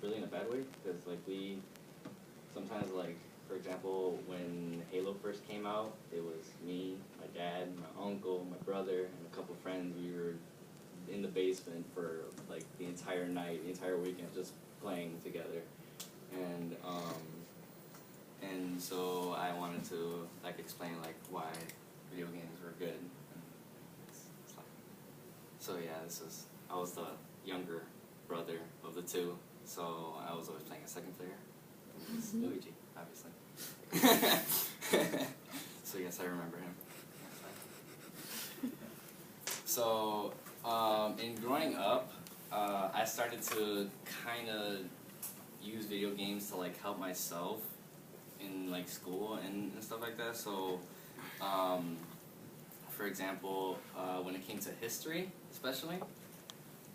really in a bad way, because like we sometimes, like, for example, when Halo first came out, it was me, my dad, my uncle, my brother, and a couple friends. We were in the basement for like the entire night, the entire weekend, just playing together. And so I wanted to like explain like why video games were good. And it's like, so yeah, I was the younger brother of the two, so I was always playing a second player. It was Luigi, obviously. So yes, I remember him. So in growing up, I started to kind of use video games to like help myself in like school and stuff like that. So for example, when it came to history especially,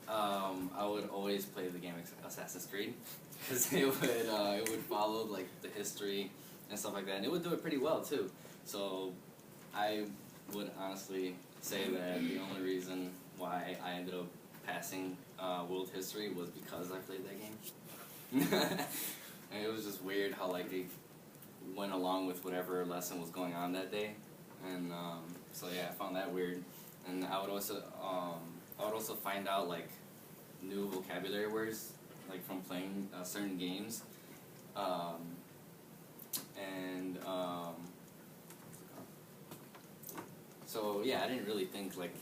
I would always play the game Assassin's Creed, because it would follow like the history and stuff like that, and it would do it pretty well too. So I would honestly say that the only reason why I ended up passing world history was because I played that game. And it was just weird how like they went along with whatever lesson was going on that day, and so yeah, I found that weird. And I would also find out like new vocabulary words like from playing certain games, so yeah, I didn't really think like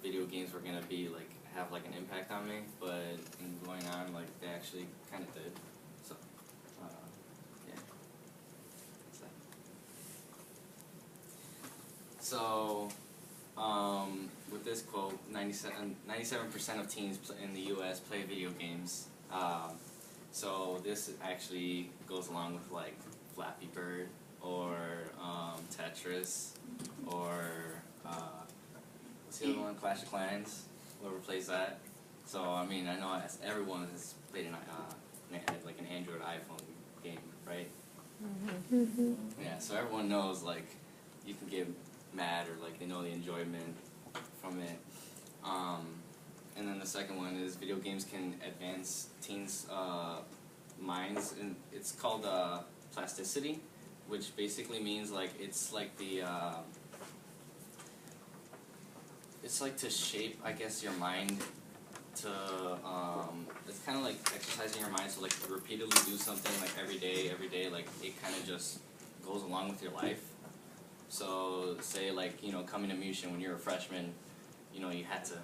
video games were gonna be like have like an impact on me, but in going on, like they actually kind of did. So yeah. So with this quote, 97% of teens in the U.S. play video games. So this actually goes along with like Flappy Bird or Tetris or what's the other one? Clash of Clans. Whoever plays that. So I mean, I know everyone has played like an Android iPhone game, right? Mm-hmm. Yeah. So everyone knows like you can get mad or like they know the enjoyment from it. And then the second one is video games can advance teens' minds, and it's called plasticity, which basically means like it's like to shape, I guess, your mind to it's kind of like exercising your mind, so like repeatedly do something like every day, like it kind of just goes along with your life. So say like, you know, coming to Mushin when you're a freshman, you know, you had to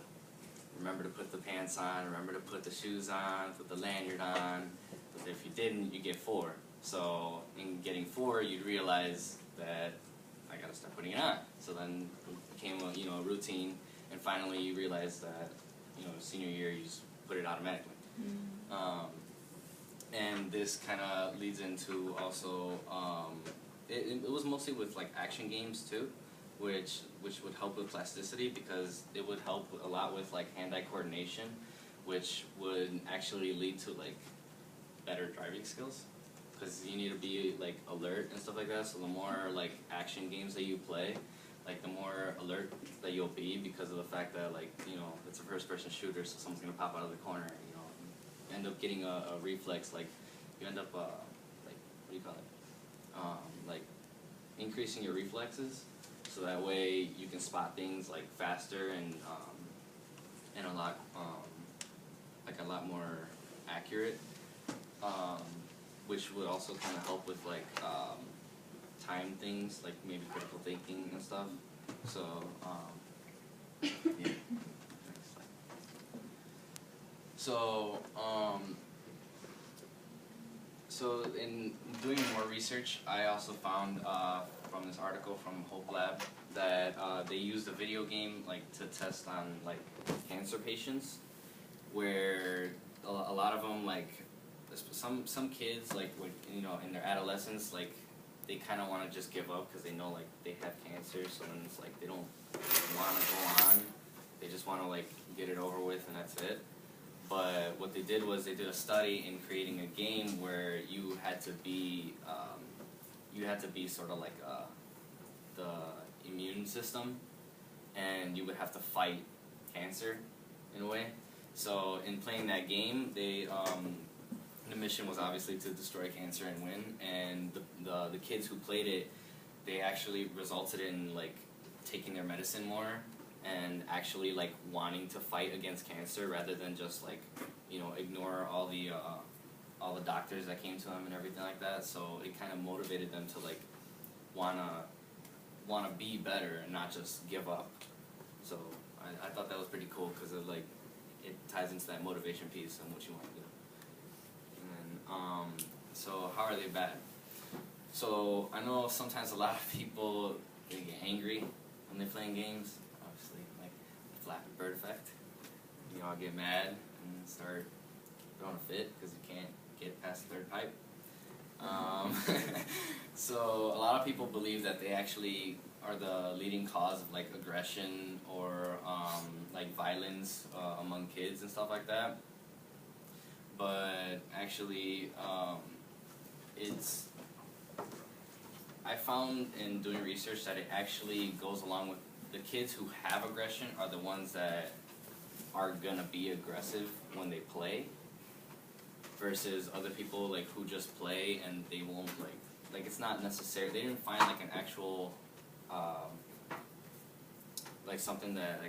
remember to put the pants on, remember to put the shoes on, put the lanyard on, but if you didn't, you get 4. So in getting 4, you'd realize that I gotta start putting it on. So then it became a, you know, a routine, and finally you realize that, you know, senior year you just put it automatically. Mm-hmm. And this kind of leads into also, it was mostly with like action games too, which would help with plasticity, because it would help a lot with like hand-eye coordination, which would actually lead to like better driving skills, because you need to be like alert and stuff like that. So the more like action games that you play, like the more alert that you'll be, because of the fact that like, you know, it's a first-person shooter, so someone's gonna pop out of the corner, you know, you end up getting a reflex, like you end up like, what do you call it? Like increasing your reflexes, so that way you can spot things like faster and a lot like a lot more accurate, which would also kind of help with like time things, like maybe critical thinking and stuff. So yeah. So in doing more research, I also found from this article from Hope Lab that they used a video game like to test on like cancer patients, where a lot of them, like some kids, like when, you know, in their adolescence, like they kind of want to just give up because they know like they have cancer, so then it's like they don't want to go on, they just want to like get it over with and that's it. But what they did was they did a study in creating a game where you had to be sort of like the immune system, and you would have to fight cancer in a way. So in playing that game, they in the mission was obviously to destroy cancer and win, and the kids who played it, they actually resulted in like taking their medicine more and actually like wanting to fight against cancer rather than just like, you know, ignore all the doctors that came to them and everything like that. So it kind of motivated them to like wanna be better and not just give up. So I thought that was pretty cool because it ties into that motivation piece and what you want to do. And then so how are they bad? So I know sometimes a lot of people, they get angry when they're playing games. Obviously, like the Flappy Bird effect. You know, I get mad and start throwing a fit because you can't get past the third pipe. So a lot of people believe that they actually are the leading cause of like aggression or like violence among kids and stuff like that. But actually, I found in doing research that it actually goes along with the kids who have aggression are the ones that are gonna be aggressive when they play, versus other people like who just play and they won't like it's not necessary. They didn't find like an actual like something that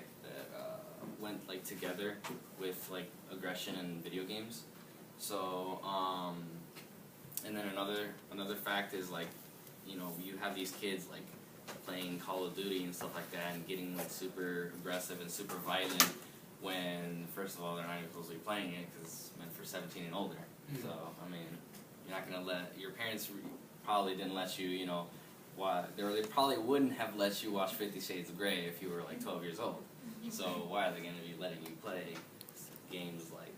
went like together with like aggression in video games. So and then another fact is like, you know, you have these kids like playing Call of Duty and stuff like that and getting like super aggressive and super violent when first of all they're not even supposed to be playing it because it's meant for 17 and older. So I mean, you're not gonna let your parents probably didn't let you, you know, they probably wouldn't have let you watch 50 Shades of Grey if you were like 12 years old. So why are they gonna be letting you play games like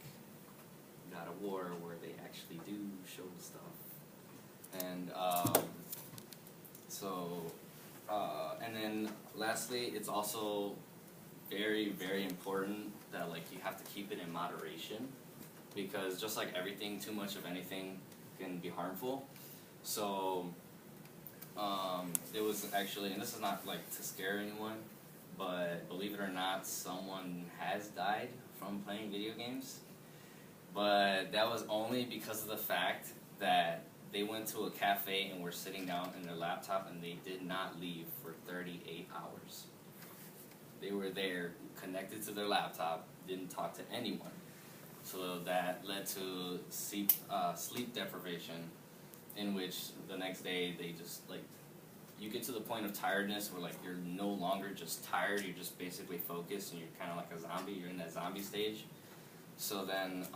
God of War where they actually do show stuff? And and then lastly, it's also very, very important that like you have to keep it in moderation, because just like everything, too much of anything can be harmful. So it was actually, and this is not like to scare anyone, but believe it or not, someone has died from playing video games. But that was only because of the fact that they went to a cafe and were sitting down in their laptop and they did not leave for 38 hours. They were there, connected to their laptop, didn't talk to anyone. So that led to sleep deprivation, in which the next day they just like, you get to the point of tiredness where like you're no longer just tired, you're just basically focused and you're kind of like a zombie, you're in that zombie stage. So then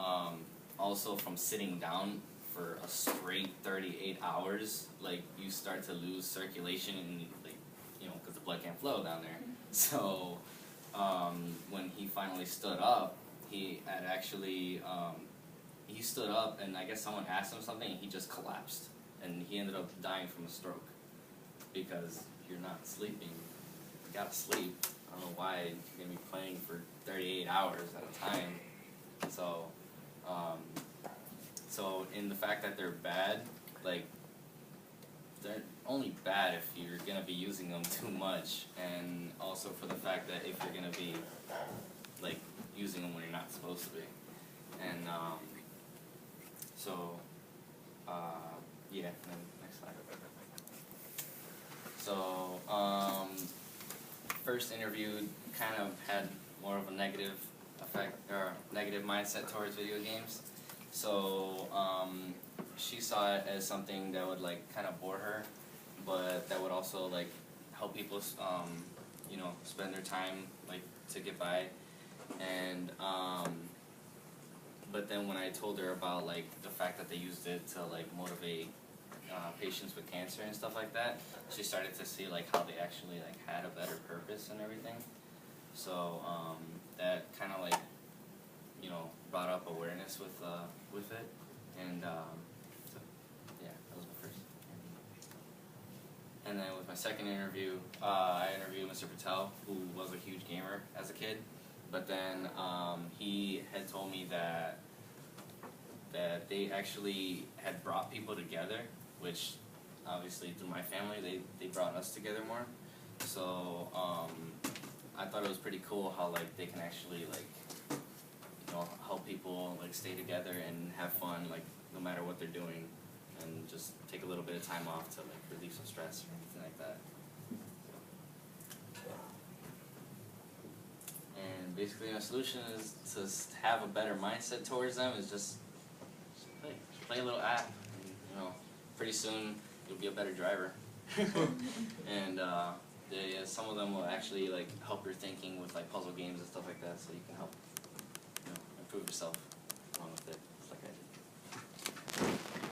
also from sitting down for a straight 38 hours, like you start to lose circulation and like, you know, because the blood can't flow down there. So when he finally stood up, he had actually, he stood up and I guess someone asked him something and he just collapsed. And he ended up dying from a stroke because you're not sleeping. You gotta sleep. I don't know why you're gonna be playing for 38 hours at a time. So, so in the fact that they're bad, like, they're only bad if you're gonna be using them too much, and also for the fact that if you're gonna be, like, using them when you're not supposed to be. And, so, yeah, then next slide. So, first interview kind of had more of a negative effect, or negative mindset towards video games. So, she saw it as something that would like kind of bore her, but that would also like help people, you know, spend their time like to get by. And but then when I told her about like the fact that they used it to like motivate patients with cancer and stuff like that, she started to see like how they actually like had a better purpose and everything. So that kind of like, you know, brought up awareness with it, and so, yeah, that was my first interview. And then with my second interview, I interviewed Mr. Patel, who was a huge gamer as a kid, but then he had told me that they actually had brought people together, which obviously through my family they brought us together more. So I thought it was pretty cool how like they can actually like, you know, help people like stay together and have fun like no matter what they're doing, and just take a little bit of time off to like relieve some stress or anything like that. And basically, my solution is to have a better mindset towards them. Is just play a little app, and, you know, pretty soon you'll be a better driver. And some of them will actually like help your thinking with like puzzle games and stuff like that, so you can help, you know, improve yourself.